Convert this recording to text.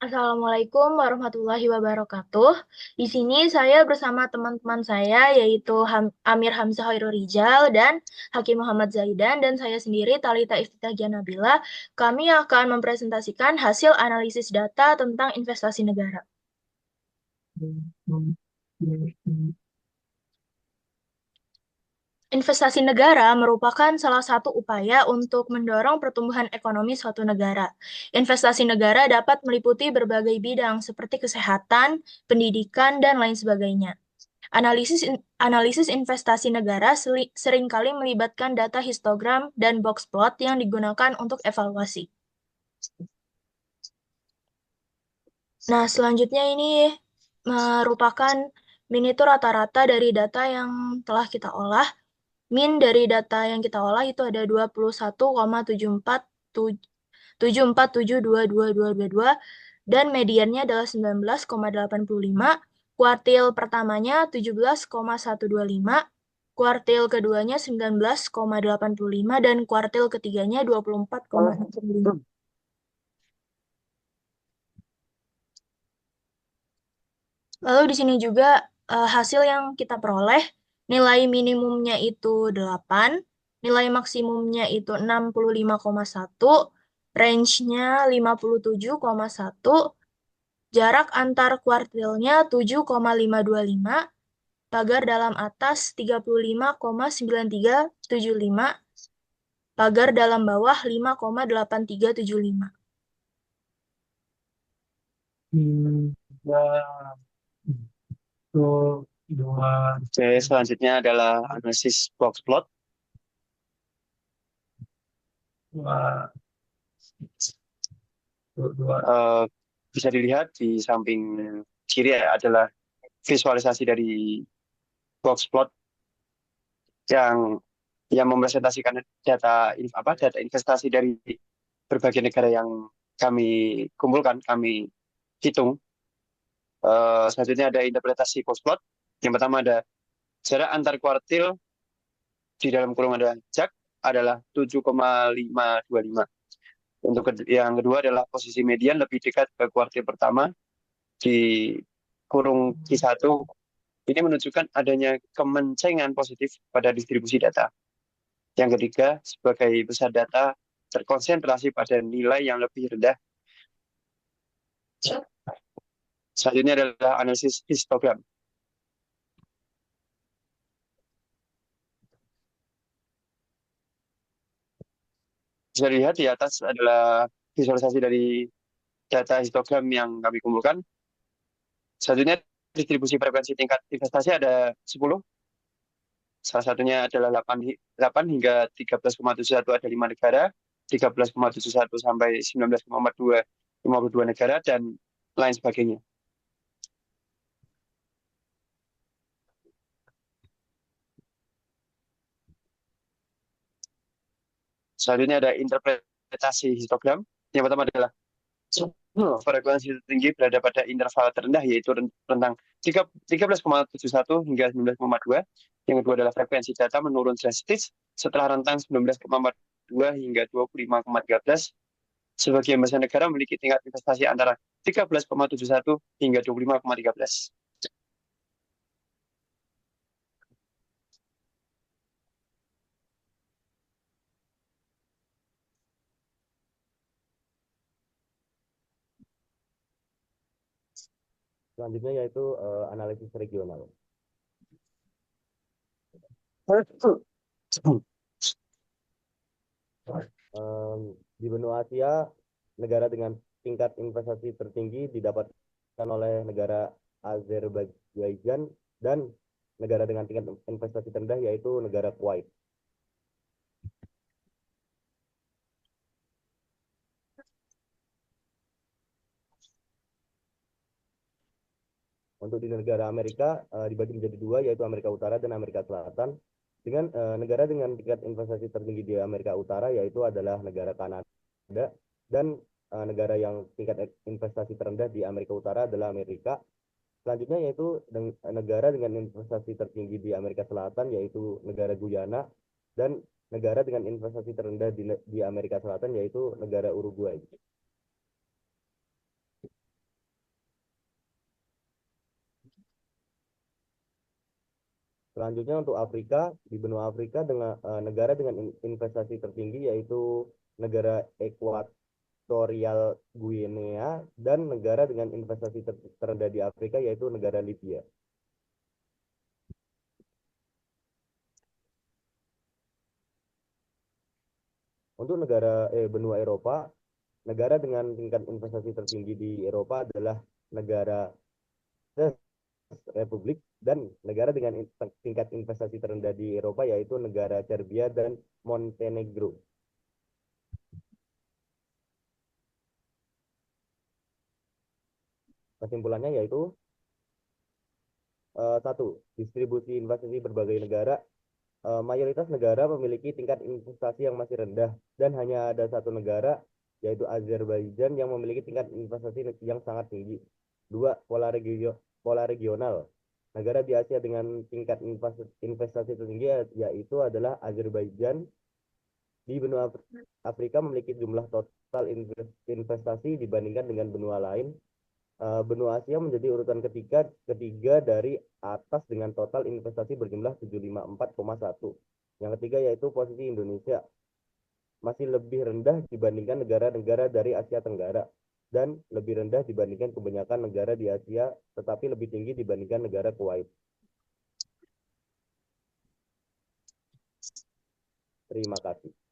Assalamualaikum warahmatullahi wabarakatuh. Di sini saya bersama teman-teman saya yaitu Amir Hamzah Hoirul Rijal dan Hakim Muhammad Zaidan dan saya sendiri Talita Iftitah Nabila. Kami akan mempresentasikan hasil analisis data tentang investasi negara. Investasi negara merupakan salah satu upaya untuk mendorong pertumbuhan ekonomi suatu negara. Investasi negara dapat meliputi berbagai bidang seperti kesehatan, pendidikan, dan lain sebagainya. Analisis investasi negara seringkali melibatkan data histogram dan box plot yang digunakan untuk evaluasi. Nah, selanjutnya ini merupakan min itu rata-rata dari data yang telah kita olah. Min dari data yang kita olah itu ada 21,74722222 dan mediannya adalah 19,85. Kuartil pertamanya 17,125, kuartil keduanya 19,85 dan kuartil ketiganya 24,65. Lalu di sini juga hasil yang kita peroleh, nilai minimumnya itu 8, nilai maksimumnya itu 65,1, range-nya 57,1, jarak antar kuartilnya 7,525, pagar dalam atas 35,9375, pagar dalam bawah 5,8375. Ya, itu dua. Oke, selanjutnya adalah analisis box plot. Dua, dua. Bisa dilihat di samping kiri adalah visualisasi dari box plot yang mempresentasikan data investasi dari berbagai negara yang kami kumpulkan, kami hitung. Selanjutnya ada interpretasi box plot. Yang pertama ada jarak antar kuartil di dalam kurung ada jak adalah 7,525. Yang kedua adalah posisi median lebih dekat ke kuartil pertama di kurung Q1. Ini menunjukkan adanya kemencengan positif pada distribusi data. Yang ketiga, sebagai besar data terkonsentrasi pada nilai yang lebih rendah. Selanjutnya adalah analisis histogram. Bisa dilihat di atas adalah visualisasi dari data histogram yang kami kumpulkan. Selanjutnya distribusi frekuensi tingkat investasi ada 10. Salah satunya adalah 8 hingga 13,71 ada 5 negara, 13,71 sampai 19,42 52 negara, dan lain sebagainya. Selanjutnya ada interpretasi histogram. Yang pertama adalah frekuensi tertinggi berada pada interval terendah yaitu rentang 13,71 hingga 19,2. Yang kedua adalah frekuensi data menurun drastis setelah rentang 19,42 hingga 25,13. Sebagian besar negara memiliki tingkat investasi antara 13,71 hingga 25,13. Selanjutnya yaitu analisis regional. Di benua Asia, negara dengan tingkat investasi tertinggi didapatkan oleh negara Azerbaijan dan negara dengan tingkat investasi terendah yaitu negara Kuwait. Untuk di negara Amerika dibagi menjadi dua yaitu Amerika Utara dan Amerika Selatan. Dengan negara dengan tingkat investasi tertinggi di Amerika Utara yaitu adalah negara Kanada dan negara yang tingkat investasi terendah di Amerika Utara adalah Amerika. Selanjutnya yaitu negara dengan investasi tertinggi di Amerika Selatan yaitu negara Guyana dan negara dengan investasi terendah di Amerika Selatan yaitu negara Uruguay. Selanjutnya untuk Afrika, di benua Afrika dengan negara dengan investasi tertinggi yaitu negara Ekuatorial Guinea dan negara dengan investasi terendah di Afrika yaitu negara Libya. Untuk benua Eropa, negara dengan tingkat investasi tertinggi di Eropa adalah negara Republik dan negara dengan tingkat investasi terendah di Eropa yaitu negara Serbia dan Montenegro. Kesimpulannya yaitu satu, distribusi investasi berbagai negara. Mayoritas negara memiliki tingkat investasi yang masih rendah dan hanya ada satu negara yaitu Azerbaijan yang memiliki tingkat investasi yang sangat tinggi. Dua, pola regional. Negara di Asia dengan tingkat investasi tertinggi yaitu adalah Azerbaijan. Di benua Afrika memiliki jumlah total investasi dibandingkan dengan benua lain. Benua Asia menjadi urutan ketiga dari atas dengan total investasi berjumlah 754,1. Yang ketiga yaitu posisi Indonesia masih lebih rendah dibandingkan negara-negara dari Asia Tenggara dan lebih rendah dibandingkan kebanyakan negara di Asia tetapi lebih tinggi dibandingkan negara Kuwait. Terima kasih.